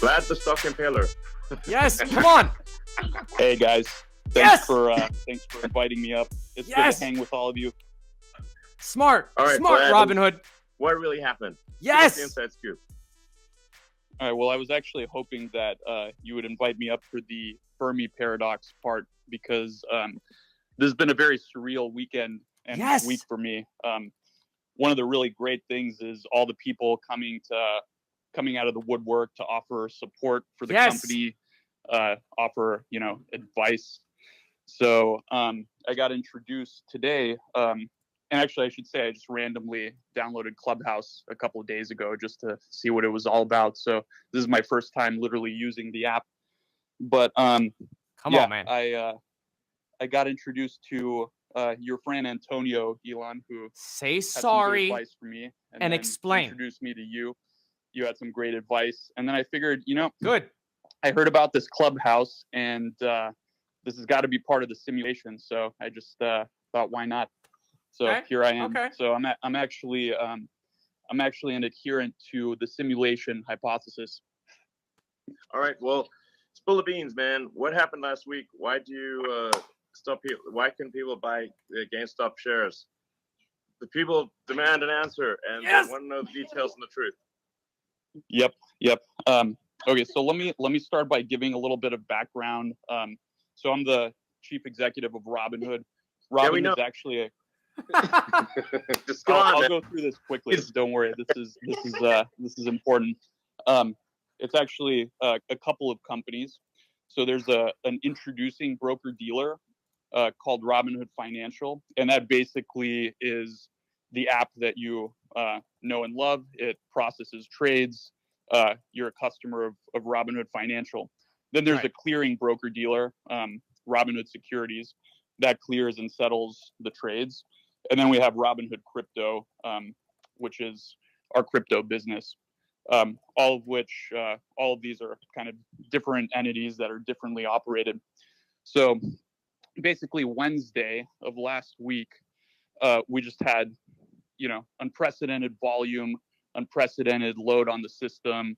Glad the stock impaler. Yes, come on. Hey guys, Yes! thanks for inviting me up. It's Yes! good to hang with all of you. Smart, All right, smart, Brad. Robinhood. What really happened? Yes! Give us the inside scoop. All right, well, I was actually hoping that you would invite me up for the Fermi paradox part because this has been a very surreal weekend and Yes! week for me. One of the really great things is all the people coming out of the woodwork to offer support for the Yes! company, offer advice. So I got introduced today, and actually I should say I just randomly downloaded Clubhouse a couple of days ago just to see what it was all about. So this is my first time literally using the app. But Come on, man. I got introduced to your friend Antonio, Elon, who Say had some good sorry advice for me and then explain. introduced me to you. You had some great advice, and then I figured, Good. I heard about this Clubhouse, and this has got to be part of the simulation. So I just thought, why not? So Okay. here I am. Okay. So I'm actually an adherent to the simulation hypothesis. All right, well, spill the beans, man. What happened last week? Why do you stop people? Why couldn't people buy GameStop shares? The people demand an answer, and Yes! they want to know the details and the truth. Yep. Okay, so let me start by giving a little bit of background. So I'm the chief executive of Robinhood. Robinhood's actually Just go on, I'll man. go through this quickly. Don't worry. This is important. It's actually a couple of companies. So there's an introducing broker dealer called Robinhood Financial, and that basically is the app that you know and love. It processes trades. You're a customer of Robinhood Financial. Then there's Right. a clearing broker dealer, Robinhood Securities, that clears and settles the trades. And then we have Robinhood Crypto, which is our crypto business. All of these are kind of different entities that are differently operated. So basically Wednesday of last week, we just had, unprecedented volume, unprecedented load on the system.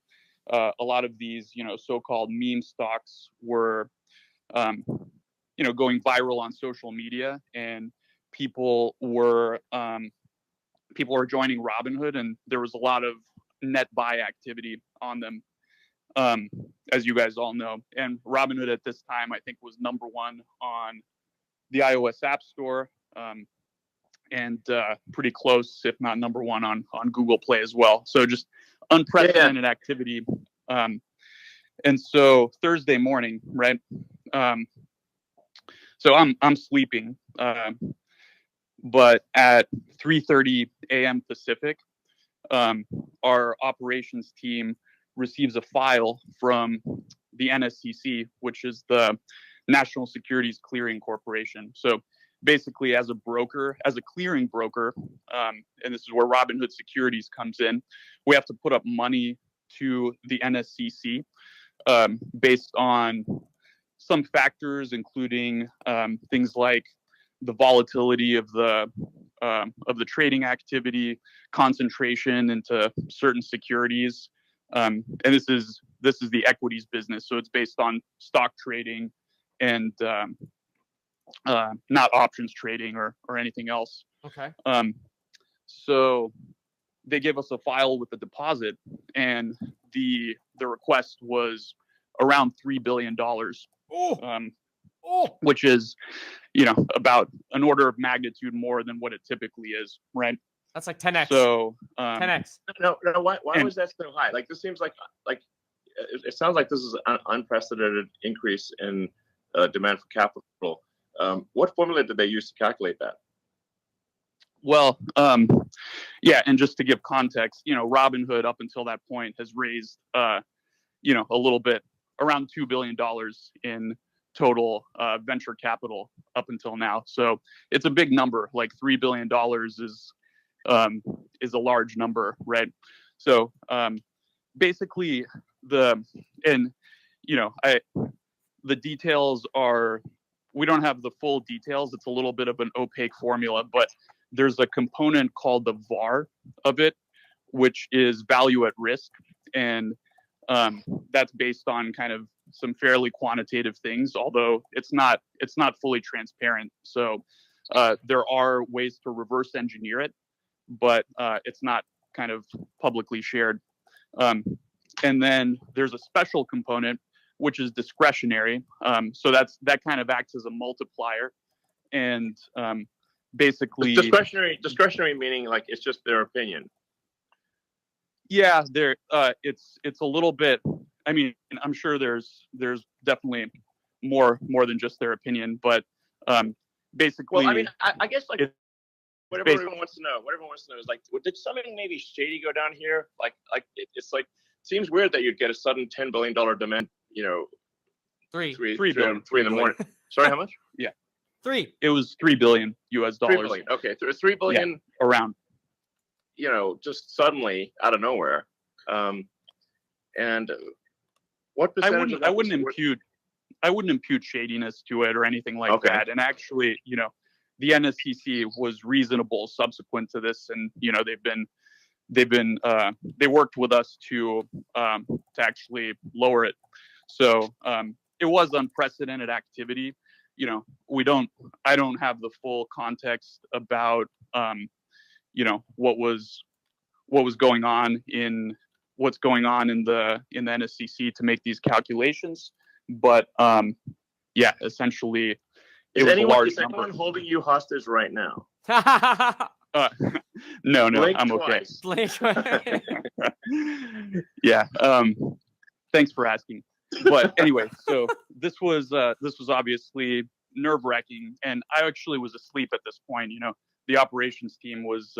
A lot of these, so-called meme stocks were, going viral on social media, and people were joining Robinhood, and there was a lot of net buy activity on them, as you guys all know. And Robinhood at this time, I think, was number one on the iOS App Store, and pretty close, if not number one, on Google Play as well. So just unprecedented activity. And so Thursday morning, right? So I'm sleeping, but at 3:30 a.m. Pacific, our operations team receives a file from the NSCC, which is the National Securities Clearing Corporation. So basically, as a clearing broker, and this is where Robinhood Securities comes in, we have to put up money to the NSCC based on some factors, including things like the volatility of the trading activity, concentration into certain securities, and this is the equities business. So it's based on stock trading and not options trading or anything else. Okay. So they gave us a file with the deposit, and the request was around $3 billion, which is, about an order of magnitude more than what it typically is, right? That's like 10x. So 10x. No. Why was that so high? Like, this seems like it sounds like this is an unprecedented increase in demand for capital. What formula did they use to calculate that? Well, and just to give context, Robinhood up until that point has raised, a little bit, around $2 billion in total venture capital up until now. So it's a big number. Like $3 billion is a large number, right? So basically the details are, we don't have the full details. It's a little bit of an opaque formula, but there's a component called the VAR of it, which is value at risk. And That's based on kind of some fairly quantitative things, although it's not fully transparent. So there are ways to reverse engineer it, but it's not kind of publicly shared. And then there's a special component, which is discretionary. So that kind of acts as a multiplier. And basically, discretionary meaning like it's just their opinion. Yeah, it's a little bit. I mean, I'm sure there's definitely more than just their opinion, but basically, well, I mean, I guess like whatever everyone wants to know. What everyone wants to know is like, did something maybe shady go down here? Like it's like seems weird that you'd get a sudden $10 billion demand. You know, Three in the morning. Sorry, how much? Yeah, three. It was $3 billion US. $3 billion. Okay, $3 billion. Yeah, around. You know, just suddenly out of nowhere. And what percentage? I wouldn't impute shadiness to it or anything like that. And actually, you know, the NSCC was reasonable subsequent to this, and you know, they worked with us to actually lower it. So it was unprecedented activity. You know, I don't have the full context about you know, what's going on in the NSCC to make these calculations, but yeah, essentially, is anyone holding you hostage right now? No, Blink I'm twice. okay. Yeah. Thanks for asking. But anyway, so this was obviously nerve-wracking, and I actually was asleep at this point. You know, the operations team was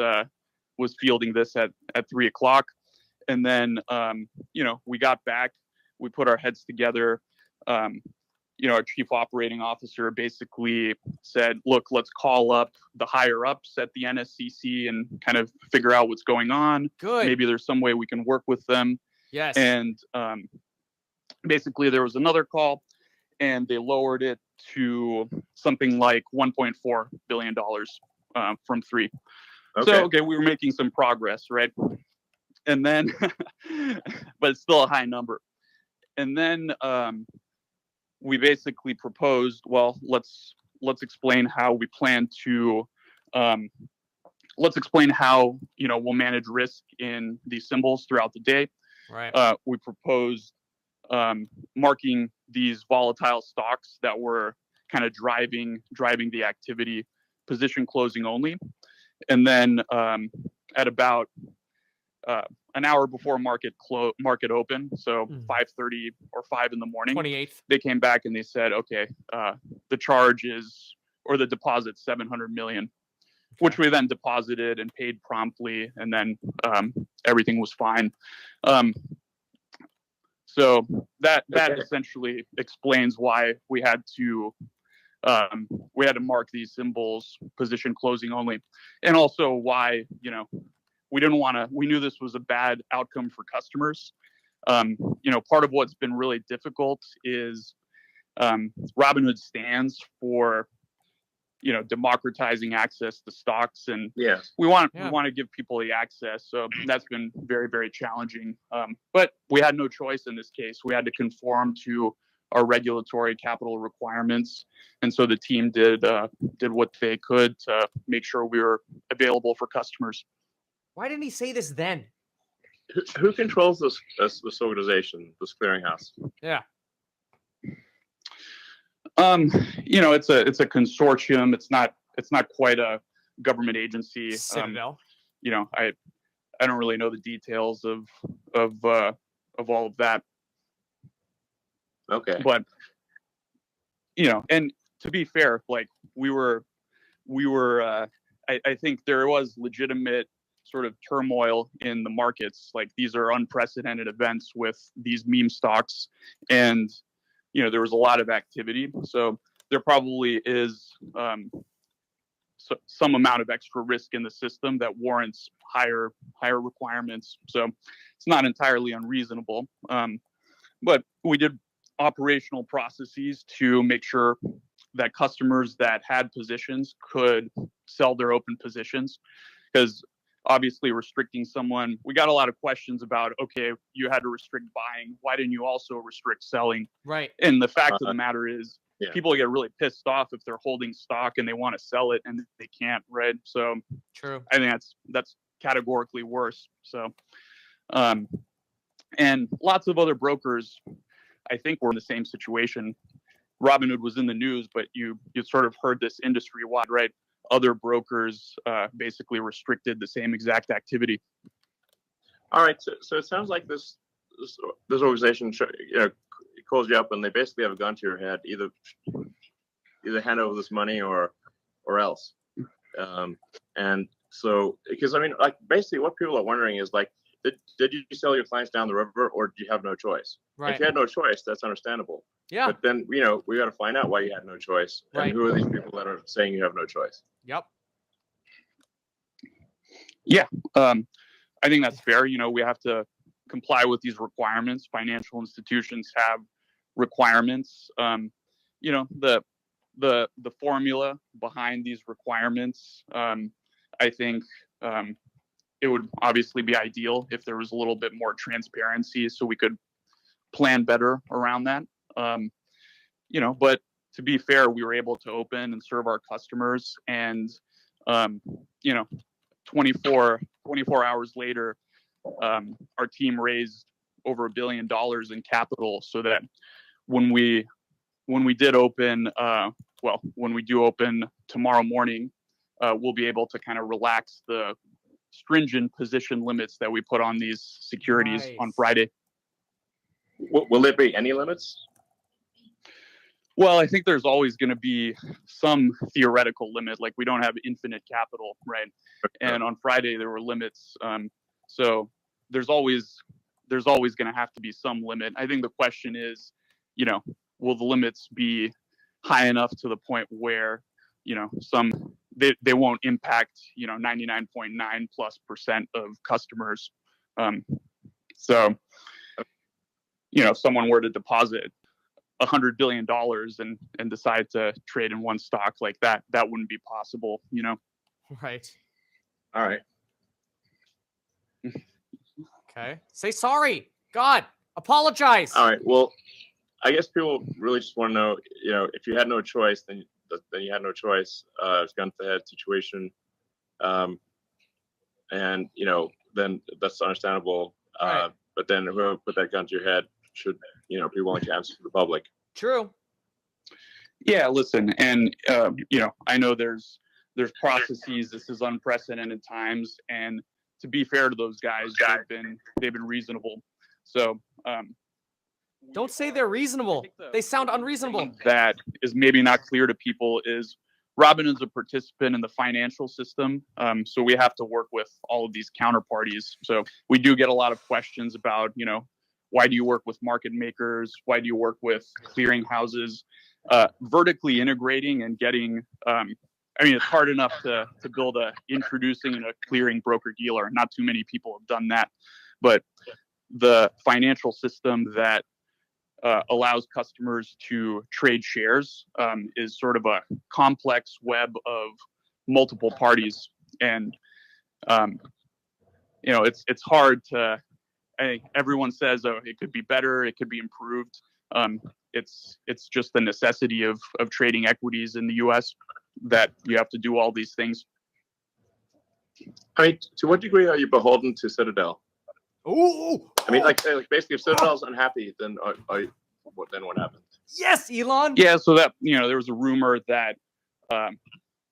fielding this at 3:00, and then you know, we got back, we put our heads together. You know, our chief operating officer basically said, "Look, let's call up the higher ups at the NSCC and kind of figure out what's going on. Good. Maybe there's some way we can work with them." Yes. And basically, there was another call, and they lowered it to something like $1.4 billion from $3 billion. Okay. So, okay, we were making some progress, right? And then, but it's still a high number. And then we basically proposed, well, let's explain how we plan to, let's explain how, you know, we'll manage risk in these symbols throughout the day. Right. We proposed marking these volatile stocks that were kind of driving the activity, position closing only. And then at about an hour before market open, so 5:30 or 5 in the morning, 28th, they came back and they said, okay, the charge is, or the deposit, $700 million, which we then deposited and paid promptly, and then everything was fine. So that essentially explains why we had to mark these symbols position closing only, and also why, you know, we knew this was a bad outcome for customers. You know, part of what's been really difficult is Robinhood stands for, you know, democratizing access to stocks, and we want to give people the access. So that's been very, very challenging. But we had no choice in this case. We had to conform to our regulatory capital requirements, and so the team did what they could to make sure we were available for customers. Why didn't he say this then? Who controls this organization, this clearinghouse? Yeah. You know, it's a consortium. It's not quite a government agency. Citadel. You know, I don't really know the details of all of that. Okay. But you know, and to be fair, like we were I think there was legitimate sort of turmoil in the markets. Like, these are unprecedented events with these meme stocks, and you know, there was a lot of activity. So there probably is some amount of extra risk in the system that warrants higher requirements. So it's not entirely unreasonable. But we did operational processes to make sure that customers that had positions could sell their open positions, because obviously restricting someone. We got a lot of questions about, okay, you had to restrict buying. Why didn't you also restrict selling? Right. And the fact of the matter is, yeah. people get really pissed off if they're holding stock and they want to sell it and they can't, right? So True. I think that's categorically worse. So, and lots of other brokers, I think, were in the same situation. Robinhood was in the news, but you sort of heard this industry-wide, right? Other brokers basically restricted the same exact activity. All right, so it sounds like this organization, calls you up and they basically have a gun to your head, either hand over this money or else. And so, because I mean, like basically, what people are wondering is like, did you sell your clients down the river, or do you have no choice? Right. If you had no choice, that's understandable. Yeah. But then we got to find out why you had no choice, Right. and who are these people that are saying you have no choice? Yep. Yeah, I think that's fair. We have to comply with these requirements. Financial institutions have requirements. The formula behind these requirements, I think it would obviously be ideal if there was a little bit more transparency so we could plan better around that. But to be fair, we were able to open and serve our customers, and 24 hours later, our team raised over $1 billion in capital, so that when we did open, when we do open tomorrow morning, we'll be able to kind of relax the stringent position limits that we put on these securities on Friday. Will there be any limits? Well, I think there's always going to be some theoretical limit. Like, we don't have infinite capital, right? And on Friday there were limits. So there's always going to have to be some limit. I think the question is, will the limits be high enough to the point where, they won't impact, 99.9+% of customers. So, if someone were to deposit $100 billion and decide to trade in one stock like that, that wouldn't be possible, Right. All right. Okay. Say sorry. God, apologize. All right. Well, I guess people really just want to know, if you had no choice, then you had no choice. It's gun to the head situation. And, then that's understandable. Right. But then whoever put that gun to your head should, be willing to answer to the public. True. Yeah, listen, and I know there's processes. This is unprecedented times, and to be fair to those guys, they've been reasonable. So don't say they're reasonable. They sound unreasonable. That is maybe not clear to people is Robinhood's a participant in the financial system, so we have to work with all of these counterparties. So we do get a lot of questions about, why do you work with market makers? Why do you work with clearing houses? Vertically integrating and getting, it's hard enough to build introducing a clearing broker dealer. Not too many people have done that, but the financial system that allows customers to trade shares is sort of a complex web of multiple parties, and it's hard to. I think everyone says, oh, it could be better, it could be improved. It's just the necessity of trading equities in the U.S. that you have to do all these things. I mean, to what degree are you beholden to Citadel? Ooh. I mean, like basically, if Citadel's unhappy, then what happens? Yes, Elon. Yeah, so that there was a rumor that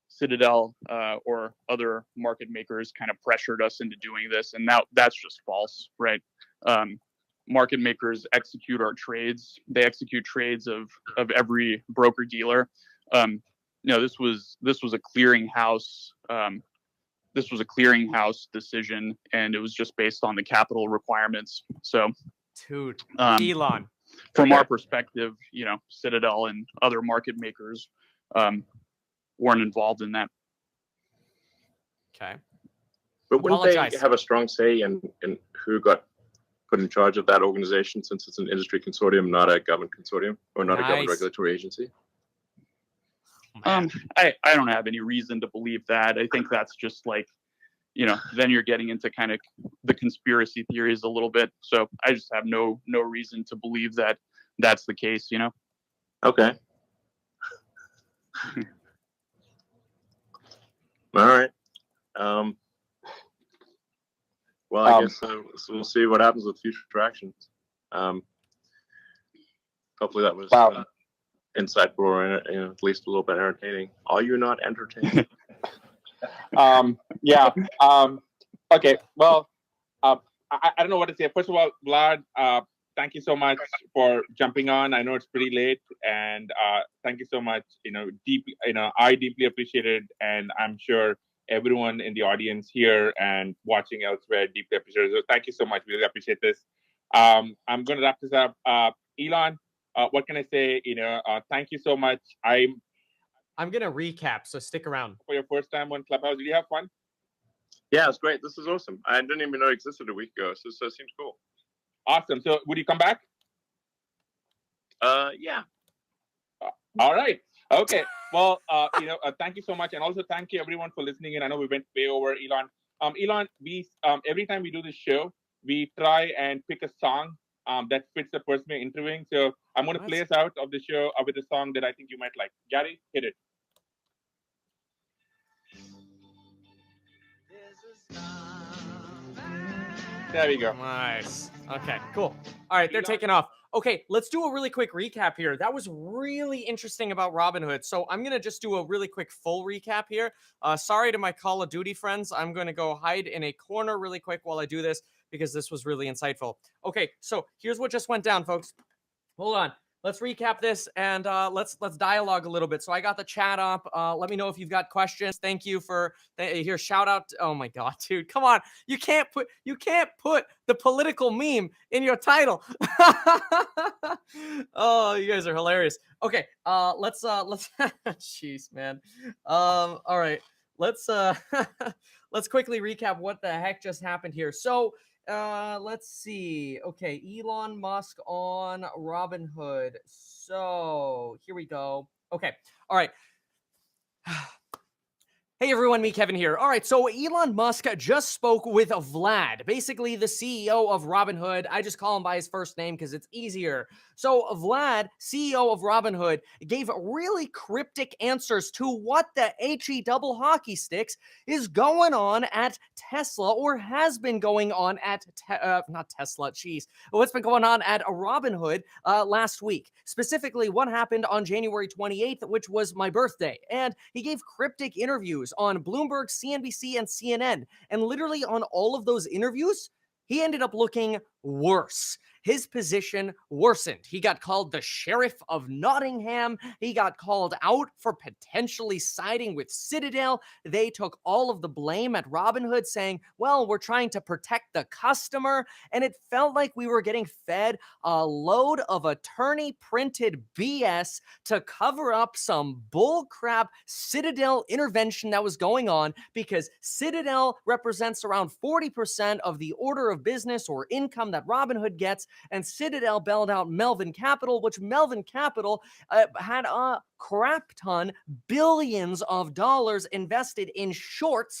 Citadel or other market makers kind of pressured us into doing this, and that's just false, right? Market makers execute our trades. They execute trades of every broker dealer. This was a clearinghouse. This was a clearinghouse decision, and it was just based on the capital requirements. So, dude, Elon, from our perspective, Citadel and other market makers weren't involved in that. Okay. But wouldn't they have a strong say in who got put in charge of that organization, since it's an industry consortium, not a government consortium, or not a government regulatory agency? I don't have any reason to believe that. I think that's just like, then you're getting into kind of the conspiracy theories a little bit. So I just have no reason to believe that that's the case, Okay. All right. Well, I guess so we'll see what happens with future actions. Hopefully that was insightful or at least a little bit entertaining. Are you not entertained? Yeah. Okay. Well, I don't know what to say. First of all, Vlad, thank you so much for jumping on. I know it's pretty late, and thank you so much. I deeply appreciate it, and I'm sure everyone in the audience here and watching elsewhere deeply appreciate it. So thank you so much. We really appreciate this. I'm going to wrap this up. Elon, what can I say? Thank you so much. I'm going to recap, so stick around. For your first time on Clubhouse, did you have fun? Yeah, it's great. This is awesome. I didn't even know it existed a week ago, so it seems cool. Awesome. So would you come back? Yeah. All right. Okay. Well, thank you so much. And also thank you everyone for listening in. I know we went way over, Elon. Elon, we every time we do this show, we try and pick a song that fits the person we're interviewing. So I'm going to play us out of the show with a song that I think you might like. Gary, hit it. There we go. Nice. Okay, cool. All right, they're taking off. Okay, let's do a really quick recap here. That was really interesting about Robinhood. So I'm going to just do a really quick full recap here. Sorry to my Call of Duty friends. I'm going to go hide in a corner really quick while I do this because this was really insightful. Okay, so here's what just went down, folks. Hold on. Let's recap this and let's dialogue a little bit. So I got the chat up. Let me know if you've got questions. Thank you for here. Shout out. Oh my God, dude, come on. You can't put the political meme in your title. Oh, you guys are hilarious. Okay, let's jeez, man. All right, let's quickly recap what the heck just happened here. So. Let's see. Okay, Elon Musk on Robinhood. So here we go. Okay, all right. Hey everyone, me Kevin here. All right, so Elon Musk just spoke with Vlad, basically the CEO of Robinhood. I just call him by his first name because it's easier. So Vlad, CEO of Robinhood, gave really cryptic answers to what the HE double hockey sticks is going on at Tesla, or has been going on at, not Tesla, geez, what's been going on at Robinhood last week. Specifically, what happened on January 28th, which was my birthday. And he gave cryptic interviews on Bloomberg, CNBC, and CNN. And literally on all of those interviews, he ended up looking worse. His position worsened. He got called the Sheriff of Nottingham. He got called out for potentially siding with Citadel. They took all of the blame at Robinhood, saying, well, we're trying to protect the customer. And it felt like we were getting fed a load of attorney-printed BS to cover up some bullcrap Citadel intervention that was going on, because Citadel represents around 40% of the order of business or income that Robinhood gets. And Citadel bailed out Melvin Capital, which Melvin Capital had a crap ton, billions of dollars invested in short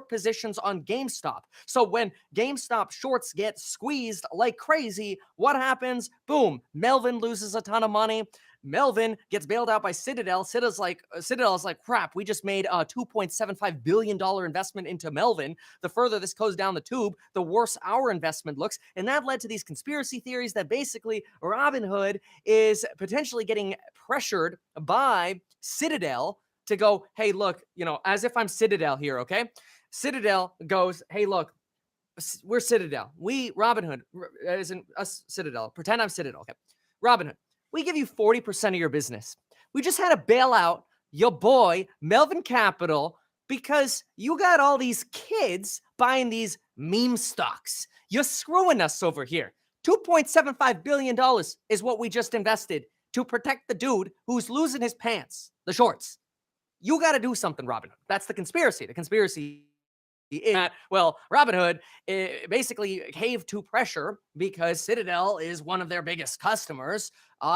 positions on GameStop. So when GameStop shorts get squeezed like crazy, what happens? Boom, Melvin loses a ton of money. Melvin gets bailed out by Citadel. Citadel's like, crap, we just made a $2.75 billion investment into Melvin. The further this goes down the tube, the worse our investment looks. And that led to these conspiracy theories that basically Robinhood is potentially getting pressured by Citadel to go, hey, look, as if I'm Citadel here, okay? Citadel goes, hey, look, we're Citadel. We, Robinhood, isn't us Citadel. Pretend I'm Citadel, okay? Robinhood. We give you 40% of your business. We just had to bail out your boy, Melvin Capital, because you got all these kids buying these meme stocks. You're screwing us over here. $2.75 billion is what we just invested to protect the dude who's losing his pants, the shorts. You got to do something, Robinhood. That's the conspiracy. The conspiracy Well, Robinhood basically caved to pressure because Citadel is one of their biggest customers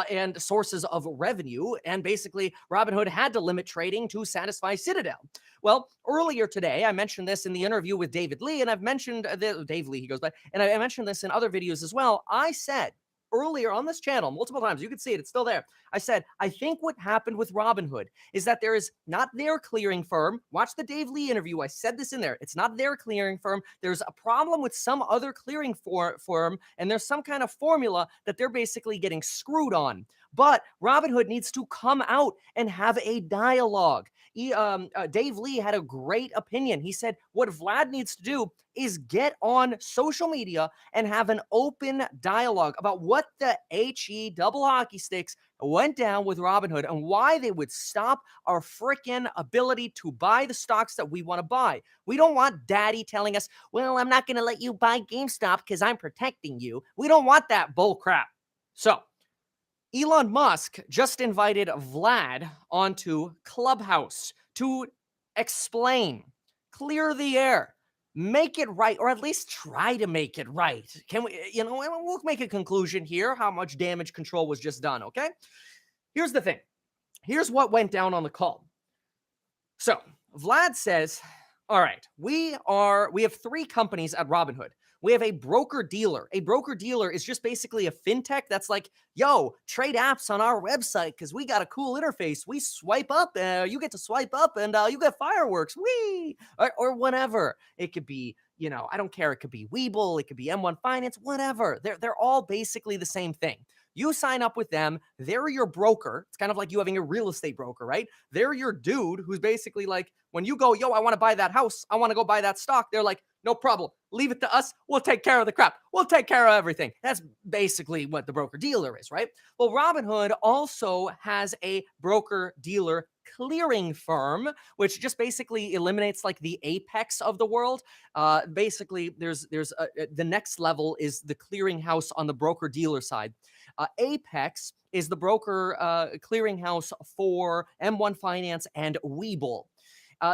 and sources of revenue. And basically, Robinhood had to limit trading to satisfy Citadel. Well, earlier today, I mentioned this in the interview with David Lee, and I've mentioned Dave Lee, he goes by, and I mentioned this in other videos as well. I said earlier on this channel multiple times, you can see it, it's still there. I said, I think what happened with Robinhood is that there is not their clearing firm. Watch the Dave Lee interview. I said this in there. It's not their clearing firm. There's a problem with some other clearing firm, and there's some kind of formula that they're basically getting screwed on. But Robinhood needs to come out and have a dialogue. Dave Lee had a great opinion. He said what Vlad needs to do is get on social media and have an open dialogue about what the HE double hockey sticks went down with Robinhood and why they would stop our freaking ability to buy the stocks that we want to buy. We don't want daddy telling us, well, I'm not going to let you buy GameStop because I'm protecting you. We don't want that bull crap. So Elon Musk just invited Vlad onto Clubhouse to explain, clear the air, make it right, or at least try to make it right. Can we, we'll make a conclusion here, how much damage control was just done, okay? Here's the thing. Here's what went down on the call. So Vlad says, all right, we have 3 companies at Robinhood. We have a broker dealer. A broker dealer is just basically a fintech that's like, yo, trade apps on our website because we got a cool interface. We swipe up, you get to swipe up, and you get fireworks, wee, or whatever. It could be, I don't care. It could be Webull, it could be M1 Finance, whatever. They're all basically the same thing. You sign up with them. They're your broker. It's kind of like you having a real estate broker, right? They're your dude who's basically like, when you go, yo, I want to buy that house, I want to go buy that stock, they're like, no problem. Leave it to us. We'll take care of the crap. We'll take care of everything. That's basically what the broker dealer is, right? Well, Robinhood also has a broker dealer clearing firm, which just basically eliminates like the apex of the world. Basically, there's the next level is the clearing house on the broker dealer side. Apex is the broker clearing house for M1 Finance and Webull.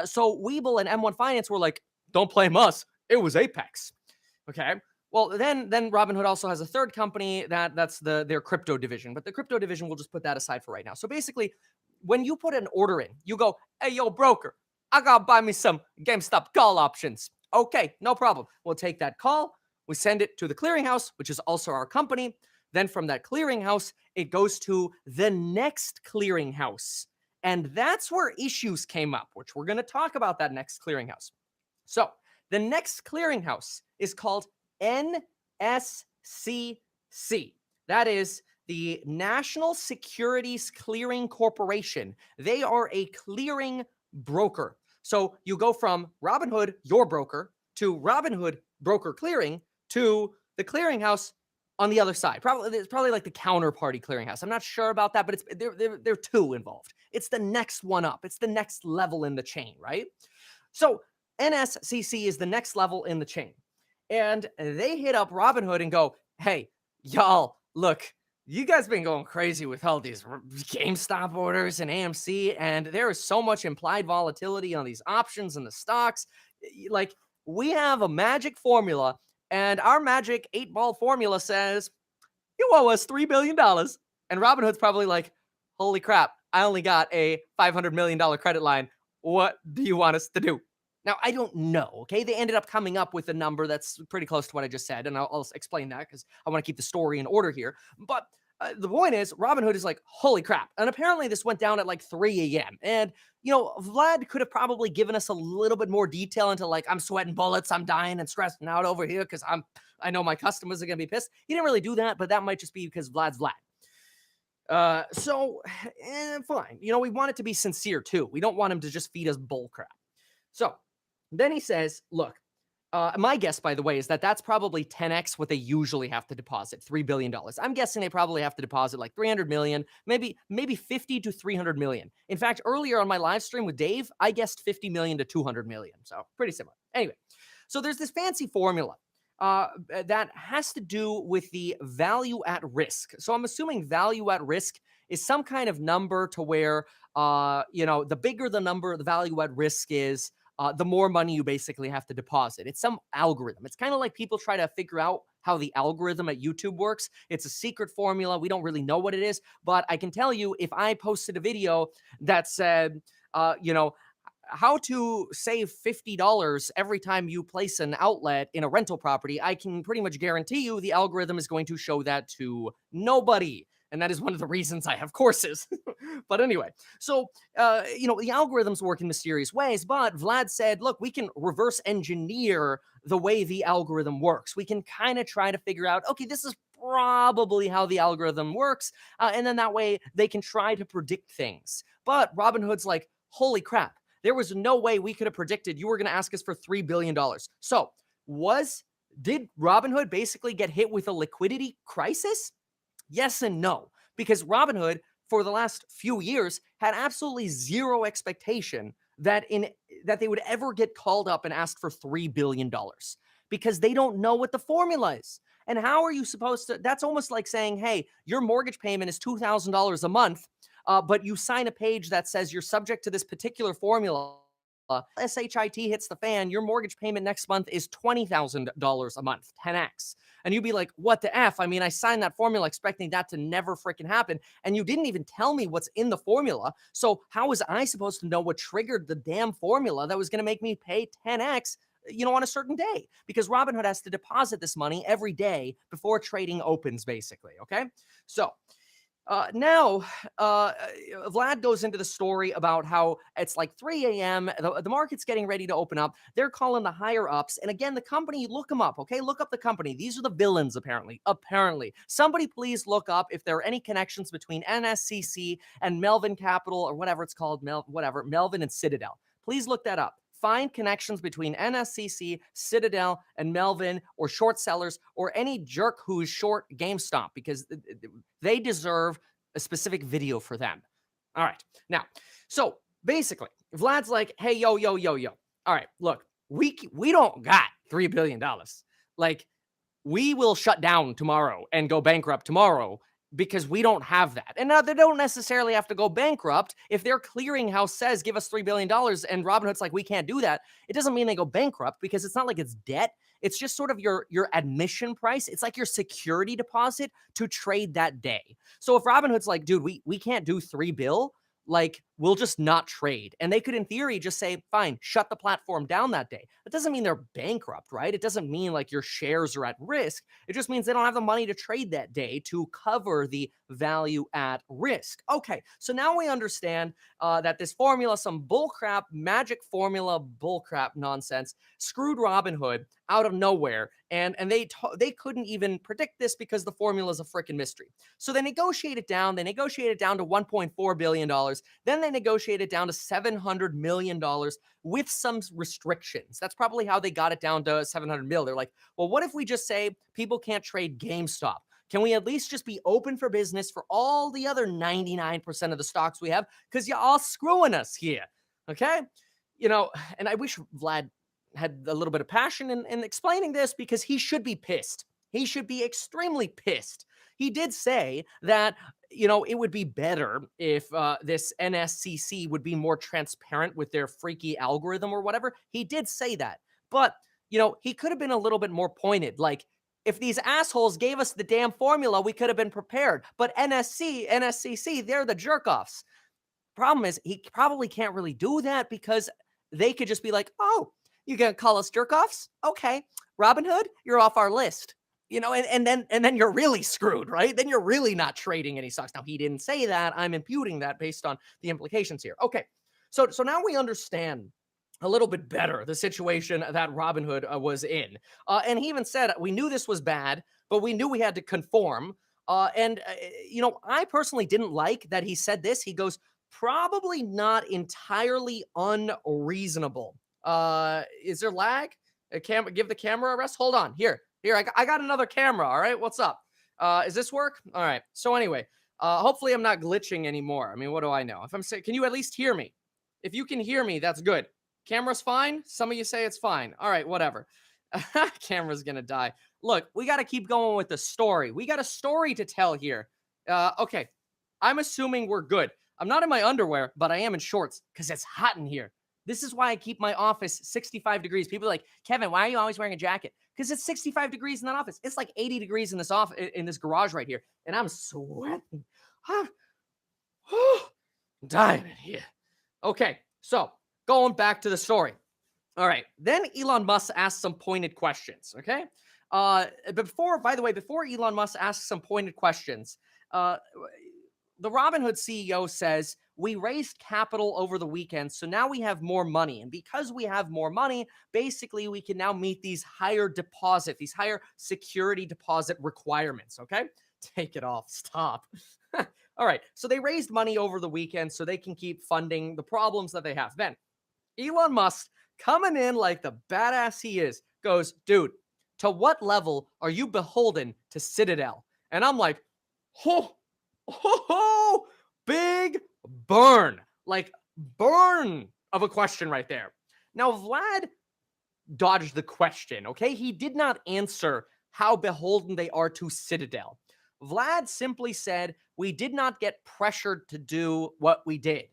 So Webull and M1 Finance were like, don't blame us. It was Apex. Okay. Well, then Robinhood also has a third company that's their crypto division, but the crypto division, we'll just put that aside for right now. So basically, when you put an order in, you go, hey, yo, broker, I gotta buy me some GameStop call options. Okay, no problem. We'll take that call. We send it to the clearinghouse, which is also our company. Then from that clearinghouse, it goes to the next clearinghouse. And that's where issues came up, which we're going to talk about that next clearinghouse. So the next clearinghouse is called NSCC. That is the National Securities Clearing Corporation. They are a clearing broker. So you go from Robinhood, your broker, to Robinhood broker clearing to the clearinghouse on the other side. It's probably like the counterparty clearinghouse. I'm not sure about that, but they're 2 involved. It's the next one up. It's the next level in the chain, right? So NSCC is the next level in the chain. And they hit up Robinhood and go, hey, y'all, look, you guys been going crazy with all these GameStop orders and AMC, and there is so much implied volatility on these options and the stocks. Like, we have a magic formula, and our magic 8-ball formula says, you owe us $3 billion. And Robinhood's probably like, holy crap, I only got a $500 million credit line. What do you want us to do? Now, I don't know, okay? They ended up coming up with a number that's pretty close to what I just said, and I'll explain that because I want to keep the story in order here. But the point is, Robinhood is like, holy crap. And apparently this went down at like 3 a.m. And, Vlad could have probably given us a little bit more detail into like, I'm sweating bullets, I'm dying and stressing out over here because I know my customers are going to be pissed. He didn't really do that, but that might just be because Vlad's Vlad. Fine. We want it to be sincere too. We don't want him to just feed us bull crap. So then he says, look, my guess, by the way, is that that's probably 10x what they usually have to deposit, $3 billion. I'm guessing they probably have to deposit like 300 million, maybe 50 to 300 million. In fact, earlier on my live stream with Dave, I guessed 50 million to 200 million. So pretty similar. Anyway, so there's this fancy formula that has to do with the value at risk. So I'm assuming value at risk is some kind of number to where, the bigger the number, the value at risk is, the more money you basically have to deposit. It's some algorithm. It's kind of like people try to figure out how the algorithm at YouTube works. It's a secret formula. We don't really know what it is, but I can tell you, if I posted a video that said, how to save $50 every time you place an outlet in a rental property, I can pretty much guarantee you the algorithm is going to show that to nobody. And that is one of the reasons I have courses. But anyway, so, the algorithms work in mysterious ways, but Vlad said, look, we can reverse engineer the way the algorithm works. We can kind of try to figure out, okay, this is probably how the algorithm works. And then that way they can try to predict things. But Robinhood's like, holy crap, there was no way we could have predicted you were going to ask us for $3 billion. So did Robinhood basically get hit with a liquidity crisis? Yes and no, because Robinhood for the last few years had absolutely zero expectation that they would ever get called up and asked for $3 billion because they don't know what the formula is. And how are you supposed to? That's almost like saying, hey, your mortgage payment is $2,000 a month, but you sign a page that says you're subject to this particular formula. SHIT hits the fan, your mortgage payment next month is $20,000 a month, 10x. And you'd be like, what the F? I mean, I signed that formula expecting that to never freaking happen. And you didn't even tell me what's in the formula. So how was I supposed to know what triggered the damn formula that was going to make me pay 10x, on a certain day? Because Robinhood has to deposit this money every day before trading opens, basically. Okay. So now, Vlad goes into the story about how it's like 3 a.m. The market's getting ready to open up. They're calling the higher ups. And again, the company, look them up, okay? Look up the company. These are the villains, apparently. Apparently. Somebody please look up if there are any connections between NSCC and Melvin Capital or whatever it's called, Melvin and Citadel. Please look that up. Find connections between NSCC, Citadel, and Melvin, or short sellers, or any jerk who's short GameStop, because they deserve a specific video for them. All right. Now, so basically, Vlad's like, hey, yo. All right, look, we don't got $3 billion. Like, we will shut down tomorrow and go bankrupt tomorrow because we don't have that. And now they don't necessarily have to go bankrupt. If their clearinghouse says, give us $3 billion, and Robinhood's like, we can't do that, it doesn't mean they go bankrupt, because it's not like it's debt. It's just sort of your admission price. It's like your security deposit to trade that day. So if Robinhood's like, dude, we can't do $3 billion, like, we'll just not trade. And they could, in theory, just say, fine, shut the platform down that day. That doesn't mean they're bankrupt, right? It doesn't mean like your shares are at risk. It just means they don't have the money to trade that day to cover the value at risk. Okay, so now we understand that this formula, some bullcrap, magic formula bullcrap nonsense, screwed Robinhood out of nowhere. And they couldn't even predict this because the formula is a freaking mystery. So they negotiated down. They negotiated down to $1.4 billion. Then they negotiated down to $700 million with some restrictions. That's probably how they got it down to $700 million. They're like, well, what if we just say people can't trade GameStop? Can we at least just be open for business for all the other 99% of the stocks we have? Because you're all screwing us here. Okay? And I wish Vlad had a little bit of passion in explaining this, because he should be pissed. He should be extremely pissed. He did say that, it would be better if this NSCC would be more transparent with their freaky algorithm or whatever. He did say that. But, he could have been a little bit more pointed. Like, if these assholes gave us the damn formula, we could have been prepared. But NSCC, they're the jerk-offs. Problem is, he probably can't really do that, because they could just be like, oh, you gonna call us jerk-offs? Okay. Robinhood, you're off our list. And then you're really screwed, right? Then you're really not trading any stocks. Now, he didn't say that. I'm imputing that based on the implications here. Okay. So now we understand a little bit better the situation that Robinhood was in. And he even said, we knew this was bad, but we knew we had to conform. I personally didn't like that he said this. He goes, probably not entirely unreasonable. Is there lag? Give the camera a rest. Hold on. Here. I got another camera. All right. What's up? Is this work? All right. So anyway, hopefully I'm not glitching anymore. I mean, what do I know? If I'm saying, can you at least hear me? If you can hear me, that's good. Camera's fine. Some of you say it's fine. All right. Whatever. Camera's gonna die. Look, we got to keep going with the story. We got a story to tell here. Okay. I'm assuming we're good. I'm not in my underwear, but I am in shorts because it's hot in here. This is why I keep my office 65 degrees. People are like, Kevin, why are you always wearing a jacket? Because it's 65 degrees in that office. It's like 80 degrees in this in this garage right here, and I'm sweating. I'm dying in here. Okay, so going back to the story. All right, then Elon Musk asked some pointed questions. Okay, by the way, before Elon Musk asks some pointed questions, the Robinhood CEO says, we raised capital over the weekend, so now we have more money. And because we have more money, basically we can now meet these higher security deposit requirements, okay? Take it off, stop. All right, so they raised money over the weekend so they can keep funding the problems that they have. Then Elon Musk, coming in like the badass he is, goes, dude, to what level are you beholden to Citadel? And I'm like, big burn, like burn of a question right there. Now, Vlad dodged the question, okay? He did not answer how beholden they are to Citadel. Vlad simply said, we did not get pressured to do what we did.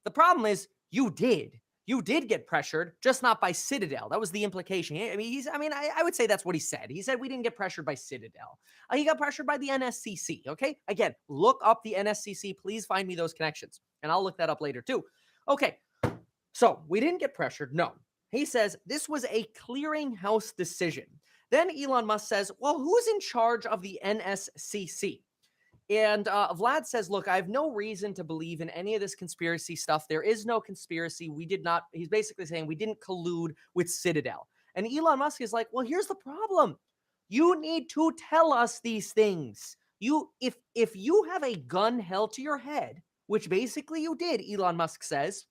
The problem is, you did. You did get pressured, just not by Citadel. That was the implication. I would say that's what he said. He said we didn't get pressured by Citadel. He got pressured by the NSCC, okay? Again, look up the NSCC. Please find me those connections, and I'll look that up later too. Okay, so we didn't get pressured, no. He says this was a clearinghouse decision. Then Elon Musk says, well, who's in charge of the NSCC? And Vlad says, look, I have no reason to believe in any of this conspiracy stuff. There is no conspiracy. We did not, he's basically saying we didn't collude with Citadel. And Elon Musk is like, well, here's the problem. You need to tell us these things. If you have a gun held to your head, which basically you did, Elon Musk says,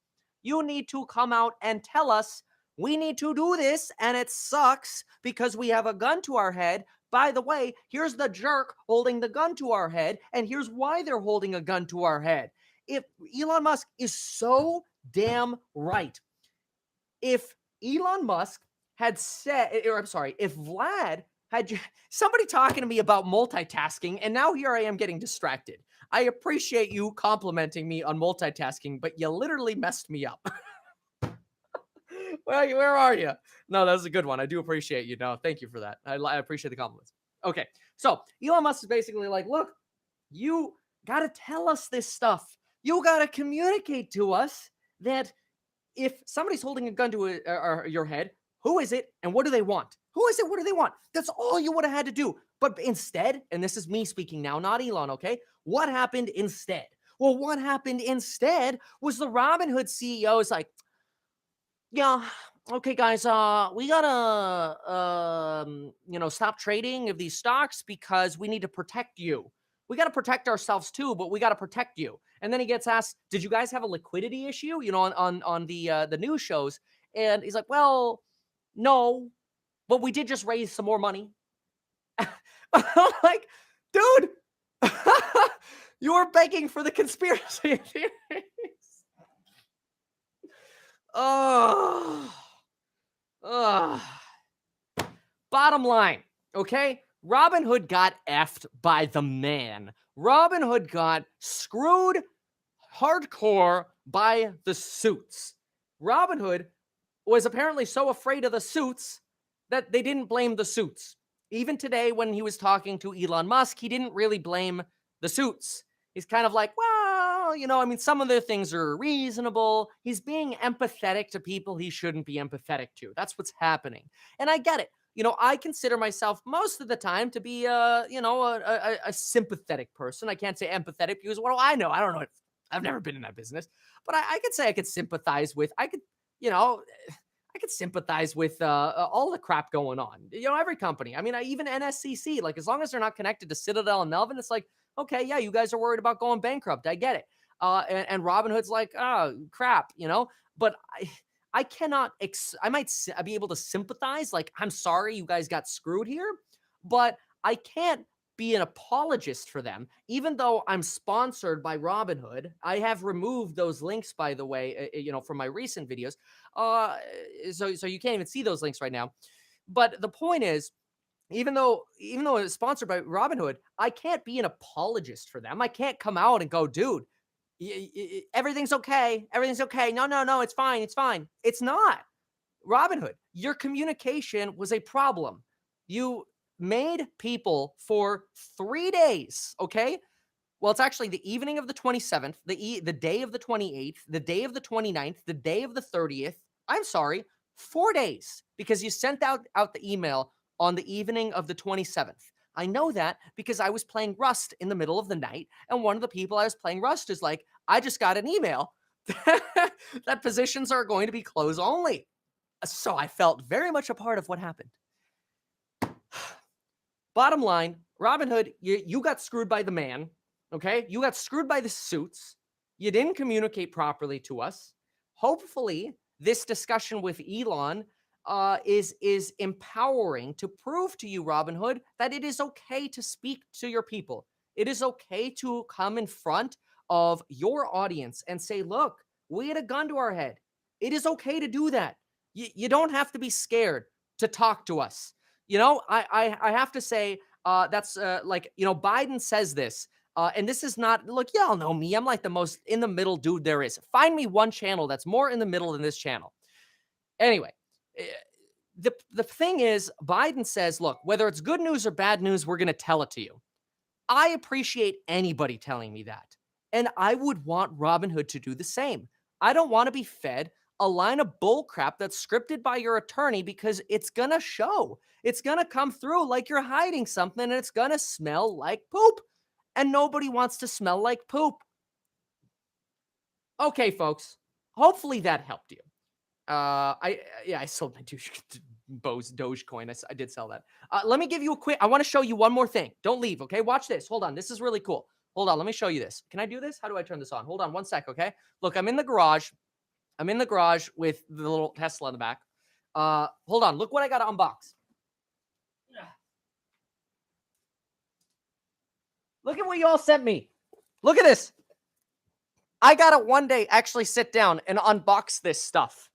you need to come out and tell us we need to do this, and it sucks because we have a gun to our head. By the way, here's the jerk holding the gun to our head, and here's why they're holding a gun to our head. If Elon Musk is so damn right. If Elon Musk had said, or I'm sorry, if Vlad had somebody talking to me about multitasking, and now here I am getting distracted. I appreciate you complimenting me on multitasking, but you literally messed me up. Where are you? No, that was a good one. I do appreciate you. No, thank you for that. I appreciate the compliments. Okay, so Elon Musk is basically like, look, you got to tell us this stuff. You got to communicate to us that if somebody's holding a gun to your head, who is it and what do they want? Who is it? What do they want? That's all you would have had to do. But instead, and this is me speaking now, not Elon, okay? What happened instead? Well, what happened instead was the Robinhood CEO is like, yeah, okay, guys, we gotta, stop trading of these stocks because we need to protect you. We gotta protect ourselves too, but we gotta protect you. And then he gets asked, "Did you guys have a liquidity issue?" On the news shows, and he's like, "Well, no, but we did just raise some more money." I'm like, dude, you were begging for the conspiracy theories. Oh. Bottom line, okay? Robinhood got effed by the man. Robinhood got screwed hardcore by the suits. Robinhood was apparently so afraid of the suits that they didn't blame the suits. Even today, when he was talking to Elon Musk, he didn't really blame the suits. He's kind of like, well, some of the things are reasonable. He's being empathetic to people he shouldn't be empathetic to. That's what's happening. And I get it. I consider myself most of the time to be a sympathetic person. I can't say empathetic because what do I know? I don't know. I've never been in that business. But I could say I could sympathize with, I could sympathize with all the crap going on. Every company. I mean, even NSCC, like as long as they're not connected to Citadel and Melvin, it's like, okay, yeah, you guys are worried about going bankrupt. I get it. And Robinhood's like, oh, crap, But I cannot, I might be able to sympathize. Like, I'm sorry you guys got screwed here, but I can't be an apologist for them, even though I'm sponsored by Robinhood. I have removed those links, by the way, from my recent videos. So you can't even see those links right now. But the point is, even though it's sponsored by Robinhood, I can't be an apologist for them. I can't come out and go, dude, Everything's okay. Everything's okay. No, it's fine. It's fine. It's not. Robinhood, your communication was a problem. You made people for 3 days, okay? Well, it's actually the evening of the 27th, the day of the 28th, the day of the 29th, the day of the 30th. I'm sorry, 4 days, because you sent out the email on the evening of the 27th. I know that because I was playing Rust in the middle of the night, and one of the people I was playing Rust is like, I just got an email that positions are going to be close only. So I felt very much a part of what happened. Bottom line, Robinhood, you got screwed by the man, okay? You got screwed by the suits. You didn't communicate properly to us. Hopefully, this discussion with Elon is empowering to prove to you, Robinhood, that it is okay to speak to your people. It is okay to come in front of your audience and say, look, we had a gun to our head. It is okay to do that. You don't have to be scared to talk to us. You know, I have to say that's like, you know, Biden says this. And this is not, look, y'all know me. I'm like the most in the middle dude there is. Find me one channel that's more in the middle than this channel. Anyway, the thing is, Biden says, look, whether it's good news or bad news, we're going to tell it to you. I appreciate anybody telling me that. And I would want Robinhood to do the same. I don't want to be fed a line of bull crap that's scripted by your attorney, because it's going to show. It's going to come through like you're hiding something, and it's going to smell like poop. And nobody wants to smell like poop. Okay, folks. Hopefully that helped you. I sold my Dogecoin. I did sell that. Let me give you a quick. I want to show you one more thing. Don't leave. Okay, watch this. Hold on. This is really cool. Hold on. Let me show you this. Can I do this? How do I turn this on? Hold on 1 sec. Okay. Look, I'm in the garage. I'm in the garage with the little Tesla in the back. Hold on. Look what I got to unbox. Look at what you all sent me. Look at this. I got to one day actually sit down and unbox this stuff.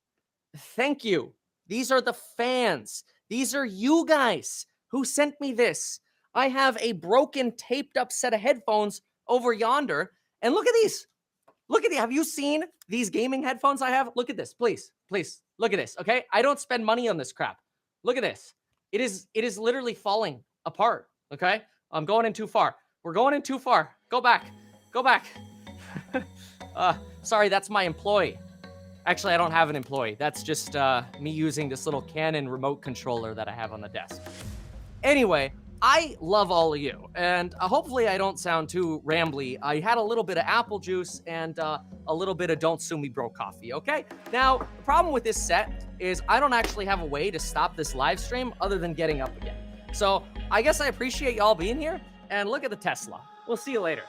Thank you. These are the fans. These are you guys who sent me this. I have a broken, taped up set of headphones over yonder. And look at these. Look at these. Have you seen these gaming headphones I have? Look at this, please. Please, look at this, okay? I don't spend money on this crap. Look at this. It is literally falling apart, okay? I'm going in too far. We're going in too far. Go back. Go back. Sorry, that's my employee. Actually, I don't have an employee. That's just me using this little Canon remote controller that I have on the desk. Anyway, I love all of you, and hopefully I don't sound too rambly. I had a little bit of apple juice and a little bit of Don't Sue Me Bro coffee, okay? Now, the problem with this set is I don't actually have a way to stop this live stream other than getting up again. So I guess I appreciate y'all being here, and look at the Tesla. We'll see you later.